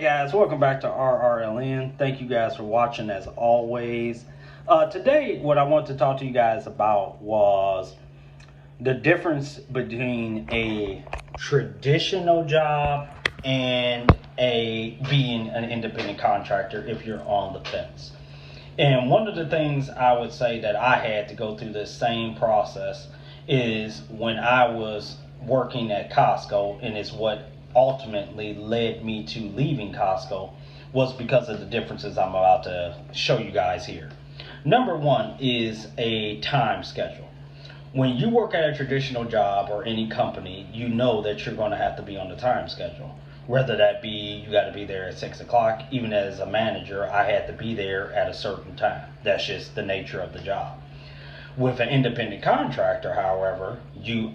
Guys, welcome back to RRLN. Thank you guys for watching as always. Today, what I want to talk to you guys about was the difference between a traditional job and a being an independent contractor if you're on the fence. And one of the things I would say that I had to go through this same process is when I was working at Costco, and it's what ultimately led me to leaving Costco, was because of the differences I'm about to show you guys here. Number one is a time schedule. When you work at a traditional job or any company, you know that you're going to have to be on the time schedule. Whether that be you got to be there at 6 o'clock, even as a manager, I had to be there at a certain time. That's just the nature of the job. With an independent contractor, however,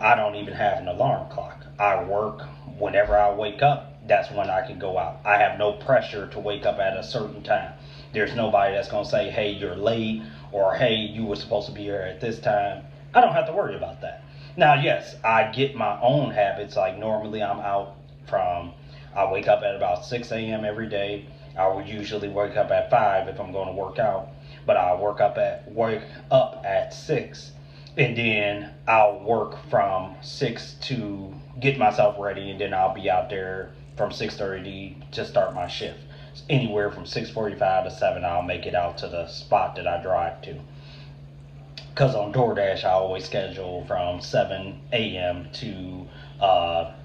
I don't even have an alarm clock. I work whenever I wake up. That's when I can go out. I have no pressure to wake up at a certain time. There's nobody that's going to say, hey, you're late, or hey, you were supposed to be here at this time. I don't have to worry about that. Now, yes, I get my own habits. Like normally I wake up at about 6 a.m. every day. I would usually wake up at 5 if I'm going to work out. But I wake up at 6, and then I'll work from 6 to get myself ready, and then I'll be out there from 6:30 to start my shift. Anywhere from 6:45 to 7, I'll make it out to the spot that I drive to. Because on DoorDash, I always schedule from 7 a.m. to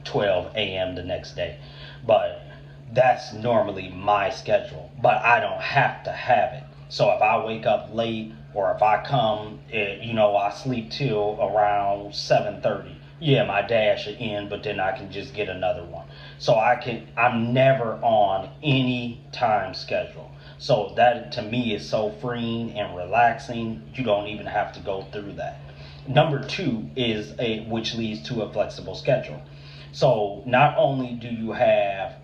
12 a.m. the next day. But that's normally my schedule. But I don't have to have it. So if I wake up late, or if I come, I sleep till around 7:30. Yeah, my dash will end, but then I can just get another one. So I'm never on any time schedule. So that to me is so freeing and relaxing. You don't even have to go through that. Number two is which leads to a flexible schedule. So not only do you have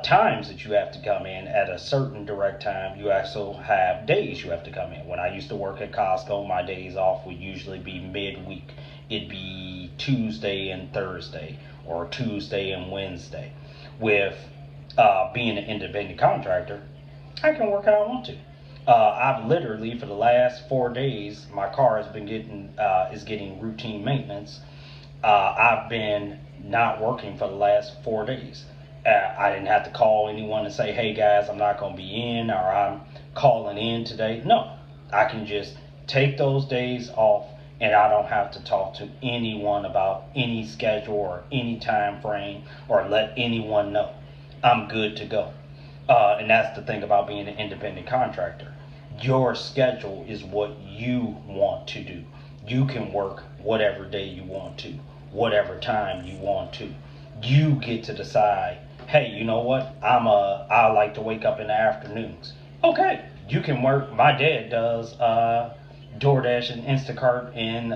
times that you have to come in at a certain direct time, you also have days you have to come in. When I used to work at Costco, my days off would usually be midweek. It'd be Tuesday and Thursday, or Tuesday and Wednesday. With being an independent contractor, I can work how I want to. I've literally, for the last 4 days, my car has been getting routine maintenance. I've been not working for the last 4 days. I didn't have to call anyone and say, hey guys, I'm not going to be in, or I'm calling in today. No, I can just take those days off, and I don't have to talk to anyone about any schedule or any time frame, or let anyone know. I'm good to go. And that's the thing about being an independent contractor. Your schedule is what you want to do. You can work whatever day you want to, whatever time you want to. You get to decide, hey, you know what? I like to wake up in the afternoons. Okay, you can work. My dad does DoorDash and Instacart and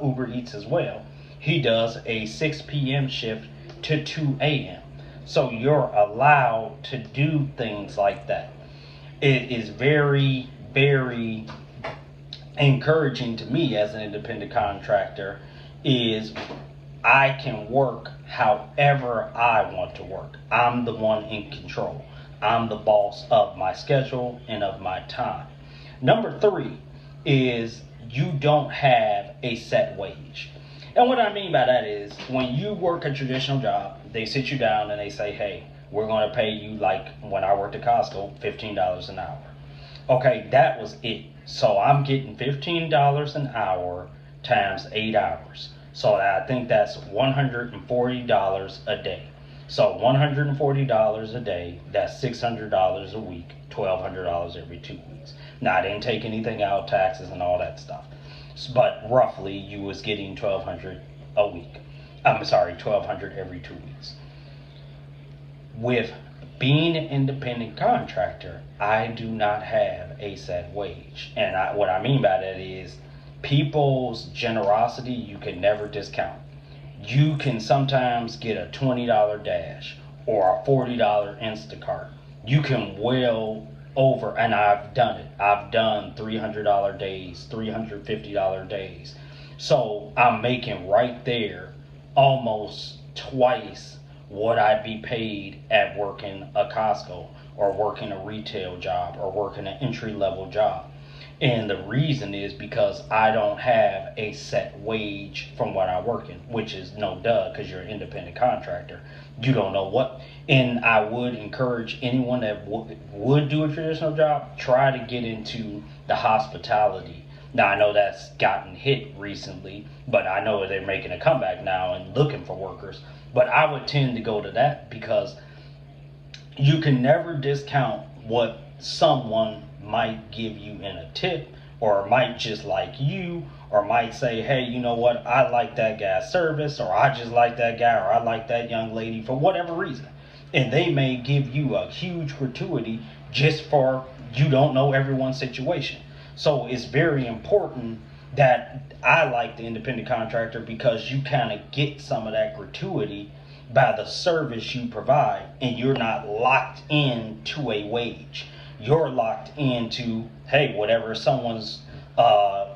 Uber Eats as well. He does a 6 p.m. shift to 2 a.m. So you're allowed to do things like that. It is very, very encouraging to me as an independent contractor is I can work however I want to work. I'm the one in control. I'm the boss of my schedule and of my time. Number three is you don't have a set wage. And what I mean by that is when you work a traditional job, they sit you down and they say, hey, we're going to pay you, like when I worked at Costco, $15 an hour. Okay, that was it. So I'm getting $15 an hour times 8 hours. So I think that's $140 a day. So $140 a day, that's $600 a week, $1,200 every 2 weeks. Now I didn't take anything out, taxes and all that stuff. But roughly you was getting $1,200 a week. I'm sorry, $1,200 every 2 weeks. With being an independent contractor, I do not have a set wage. And what I mean by that is people's generosity you can never discount. You can sometimes get a $20 dash or a $40 Instacart. You can well over, and I've done it. I've done $300 days, $350 days. So I'm making right there almost twice would I be paid at working a Costco or working a retail job or working an entry level job? And the reason is because I don't have a set wage from what I work in, which is no duh, because you're an independent contractor. You don't know what. And I would encourage anyone that would do a traditional job, try to get into the hospitality. Now, I know that's gotten hit recently, but I know they're making a comeback now and looking for workers. But I would tend to go to that because you can never discount what someone might give you in a tip, or might just like you, or might say, hey, you know what, I like that guy's service, or I just like that guy, or I like that young lady for whatever reason. And they may give you a huge gratuity just for you don't know everyone's situation. So it's very important that I like the independent contractor because you kind of get some of that gratuity by the service you provide, and you're not locked into a wage. You're locked into, hey, whatever someone's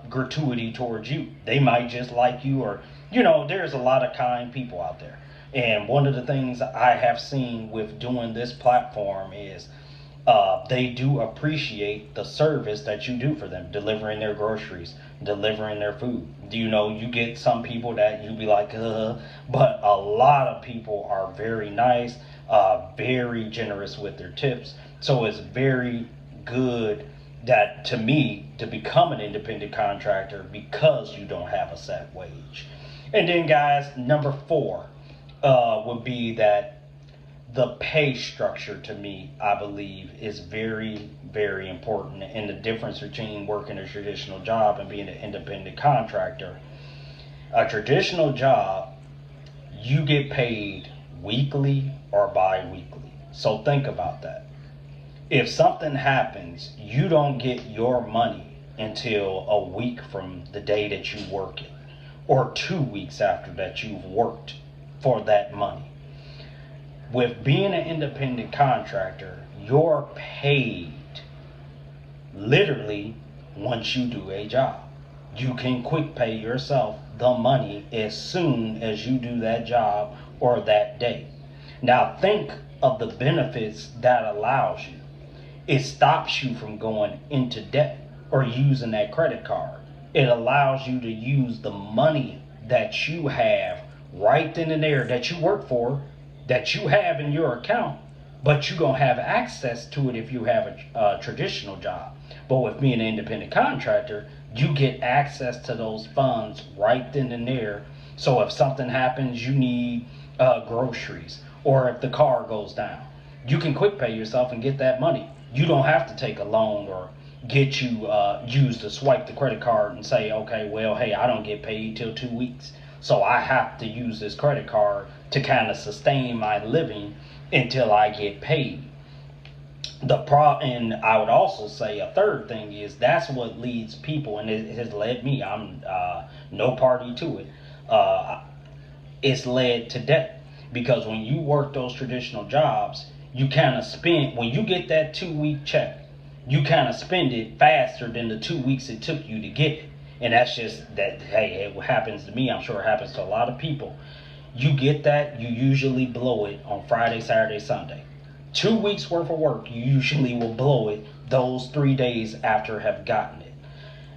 gratuity towards you. They might just like you, or, there's a lot of kind people out there. And one of the things I have seen with doing this platform is they do appreciate the service that you do for them, delivering their groceries, delivering their food. You get some people that you be like, but a lot of people are very nice, very generous with their tips. So it's very good that, to me, to become an independent contractor because you don't have a set wage. And then, guys, number 4 would be that the pay structure, to me, I believe, is very, very important. And the difference between working a traditional job and being an independent contractor. A traditional job, you get paid weekly or bi-weekly. So think about that. If something happens, you don't get your money until a week from the day that you work it, or 2 weeks after that you've worked for that money. With being an independent contractor, you're paid literally once you do a job. You can quick pay yourself the money as soon as you do that job or that day. Now think of the benefits that allows you. It stops you from going into debt or using that credit card. It allows you to use the money that you have right then and there, that you work for, that you have in your account, but you're going to have access to it if you have a traditional job. But with being an independent contractor, you get access to those funds right then and there. So if something happens, you need groceries, or if the car goes down, you can quick pay yourself and get that money. You don't have to take a loan or get you used to swipe the credit card and say, okay, well, hey, I don't get paid till 2 weeks, so I have to use this credit card to kind of sustain my living until I get paid. And I would also say a third thing is that's what leads people, and it has led me. I'm no party to it. It's led to debt, because when you work those traditional jobs, you kind of spend, when you get that 2-week check, you kind of spend it faster than the 2 weeks it took you to get it. And that's just that, hey, it happens to me. I'm sure it happens to a lot of people. You get that, you usually blow it on Friday, Saturday, Sunday. 2 weeks worth of work, you usually will blow it those 3 days after have gotten it.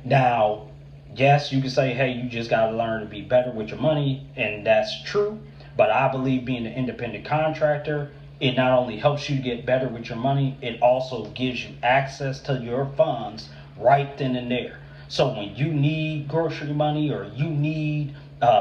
Now, yes, you can say, hey, you just got to learn to be better with your money, and that's true. But I believe being an independent contractor, it not only helps you get better with your money, it also gives you access to your funds right then and there. So when you need grocery money, or you need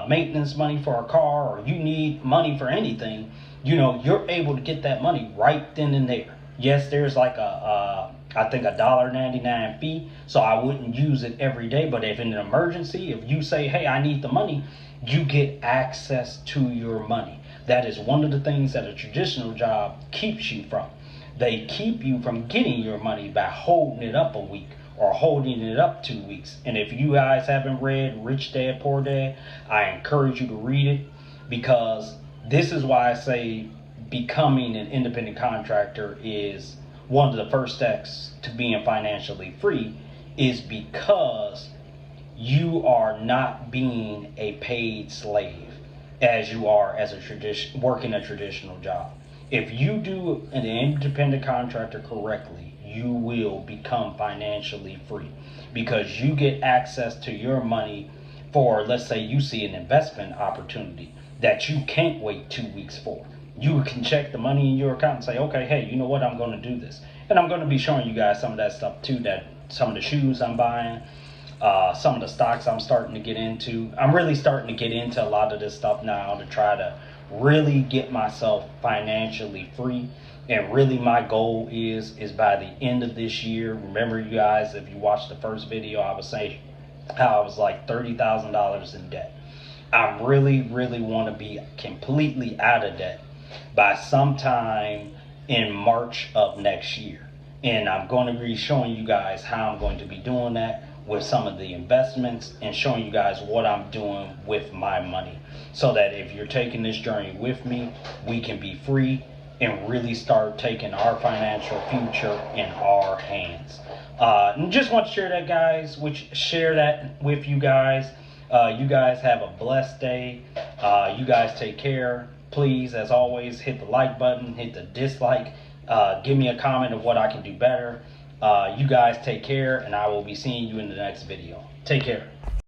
maintenance money for a car, or you need money for anything, you're able to get that money right then and there. Yes, there's like I think $1.99 fee, so I wouldn't use it every day. But if in an emergency, if you say, hey, I need the money, you get access to your money. That is one of the things that a traditional job keeps you from. They keep you from getting your money by holding it up a week or holding it up 2 weeks. And if you guys haven't read Rich Dad Poor Dad, I encourage you to read it, because this is why I say becoming an independent contractor is one of the first steps to being financially free, is because you are not being a paid slave. as you are as working a traditional job. If you do an independent contractor correctly, you will become financially free because you get access to your money for, let's say you see an investment opportunity that you can't wait 2 weeks for. You can check the money in your account and say, okay, hey, you know what, I'm going to do this. And I'm going to be showing you guys some of that stuff too, that some of the shoes I'm buying, some of the stocks I'm starting to get into. I'm really starting to get into a lot of this stuff now to try to really get myself financially free. And really my goal is by the end of this year. Remember, you guys, if you watched the first video, I was saying how I was like $30,000 in debt. I really want to be completely out of debt by sometime in March of next year. And I'm going to be showing you guys how I'm going to be doing that with some of the investments and showing you guys what I'm doing with my money, so that if you're taking this journey with me, we can be free and really start taking our financial future in our hands. And just want to share that, guys, share that with you guys. You guys have a blessed day. You guys take care. Please, as always, hit the like button, hit the dislike. Give me a comment of what I can do better. You guys take care, and I will be seeing you in the next video. Take care.